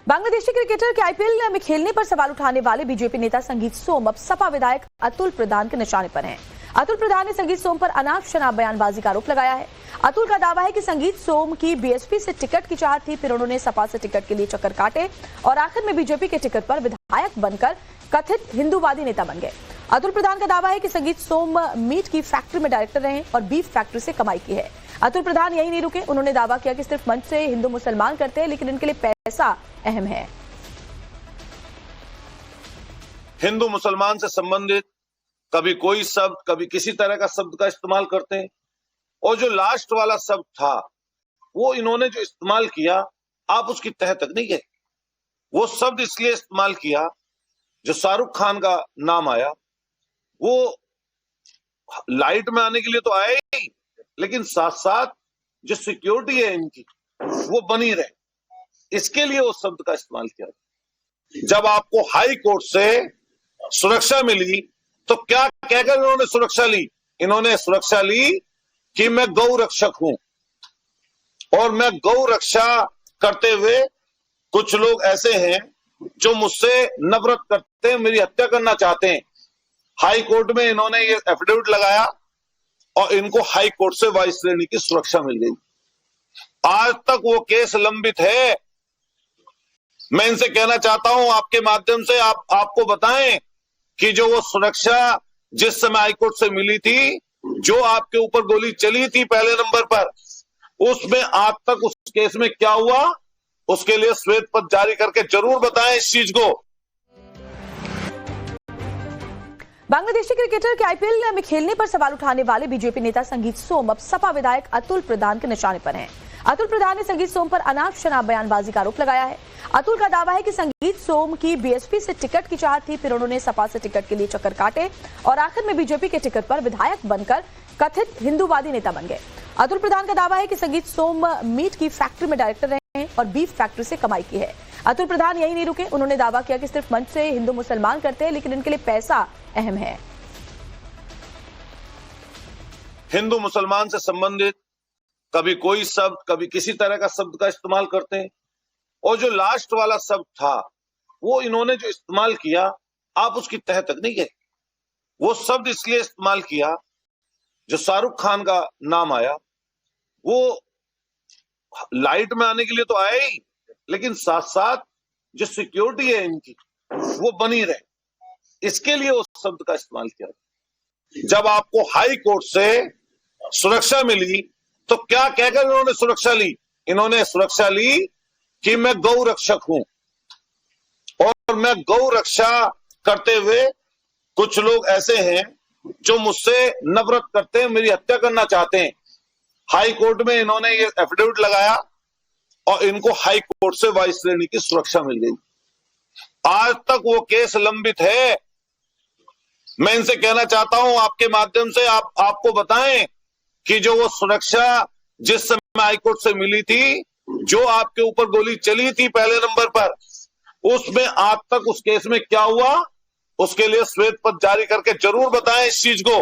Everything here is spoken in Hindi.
बांग्लादेशी क्रिकेटर के आईपीएल में खेलने पर सवाल उठाने वाले बीजेपी नेता संगीत सोम अब सपा विधायक अतुल प्रधान के निशाने पर हैं। अतुल प्रधान ने संगीत सोम पर अनाप शनाप बयानबाजी का आरोप लगाया है। अतुल का दावा है कि संगीत सोम की बीएसपी से टिकट की चाहत थी, फिर उन्होंने सपा से टिकट के लिए चक्कर काटे और आखिर में बीजेपी के टिकट पर विधायक बनकर कथित हिंदूवादी नेता बन गए। अतुल प्रधान का दावा है कि संगीत सोम मीट की फैक्ट्री में डायरेक्टर रहे और बीफ फैक्ट्री से कमाई की है। अतुल प्रधान यही नहीं रुके, उन्होंने दावा किया कि सिर्फ मंच से हिंदू मुसलमान करते हैं, लेकिन इनके लिए पैसा अहम है। हिंदू मुसलमान से संबंधित कभी कोई शब्द, कभी किसी तरह का शब्द का इस्तेमाल करते हैं, और जो लास्ट वाला शब्द था वो इन्होंने जो इस्तेमाल किया, आप उसकी तह तक नहीं गए। वो शब्द इसलिए इस्तेमाल किया, जो शाहरुख खान का नाम आया, वो लाइट में आने के लिए तो आए ही, लेकिन साथ साथ जो सिक्योरिटी है इनकी वो बनी रहे, इसके लिए उस शब्द का इस्तेमाल किया। जब आपको हाई कोर्ट से सुरक्षा मिली तो क्या कहकर इन्होंने सुरक्षा ली? इन्होंने सुरक्षा ली कि मैं गौ रक्षक हूं, और मैं गौ रक्षा करते हुए कुछ लोग ऐसे हैं जो मुझसे नफरत करते हैं, मेरी हत्या करना चाहते हैं। हाई कोर्ट में इन्होंने ये एफिडेविट लगाया और इनको हाई कोर्ट से वाइस श्रेणी की सुरक्षा मिल गई। आज तक वो केस लंबित है। मैं इनसे कहना चाहता हूं, आपके माध्यम से आपको बताएं कि जो वो सुरक्षा जिस समय हाईकोर्ट से मिली थी, जो आपके ऊपर गोली चली थी पहले नंबर पर, उसमें आज तक उस केस में क्या हुआ, उसके लिए श्वेत पत्र जारी करके जरूर बताएं इस चीज को। बांग्लादेशी क्रिकेटर के आईपीएल में खेलने पर सवाल उठाने वाले बीजेपी नेता संगीत सोम अब सपा विधायक अतुल प्रधान के निशाने पर हैं। अतुल प्रधान ने संगीत सोम पर अनाप शनाप बयानबाजी का आरोप लगाया है। अतुल का दावा है कि संगीत सोम की बीएसपी से टिकट की चाहत थी, फिर उन्होंने सपा से टिकट के लिए चक्कर काटे और आखिर में बीजेपी के टिकट पर विधायक बनकर कथित हिंदूवादी नेता बन गए। अतुल प्रधान का दावा है कि संगीत सोम मीट की फैक्ट्री में डायरेक्टर रहे और बीफ फैक्ट्री से कमाई की है। अतुल प्रधान यही नहीं रुके, उन्होंने दावा किया कि सिर्फ मंच से हिंदू मुसलमान करते हैं, लेकिन इनके लिए पैसा अहम है। हिंदू मुसलमान से संबंधित कभी कोई शब्द, कभी किसी तरह का शब्द का इस्तेमाल करते हैं, और जो लास्ट वाला शब्द था वो इन्होंने जो इस्तेमाल किया, आप उसकी तह तक नहीं गए। वो शब्द इसलिए इस्तेमाल किया, जो शाहरुख खान का नाम आया, वो लाइट में आने के लिए तो आए ही, लेकिन साथ साथ जो सिक्योरिटी है इनकी वो बनी रहे, इसके लिए उस शब्द का इस्तेमाल किया। जब आपको हाई कोर्ट से सुरक्षा मिली तो क्या कहकर इन्होंने सुरक्षा ली? इन्होंने सुरक्षा ली कि मैं गौ रक्षक हूं, और मैं गौ रक्षा करते हुए कुछ लोग ऐसे हैं जो मुझसे नफरत करते हैं, मेरी हत्या करना चाहते हैं। हाई कोर्ट में इन्होंने ये एफिडेविट लगाया और इनको हाई कोर्ट से वाइस श्रेणी की सुरक्षा मिल गई। आज तक वो केस लंबित है। मैं इनसे कहना चाहता हूं, आपके माध्यम से आपको बताएं कि जो वो सुरक्षा जिस समय हाईकोर्ट से मिली थी, जो आपके ऊपर गोली चली थी पहले नंबर पर, उसमें आज तक उस केस में क्या हुआ, उसके लिए श्वेत पत्र जारी करके जरूर बताएं इस चीज को।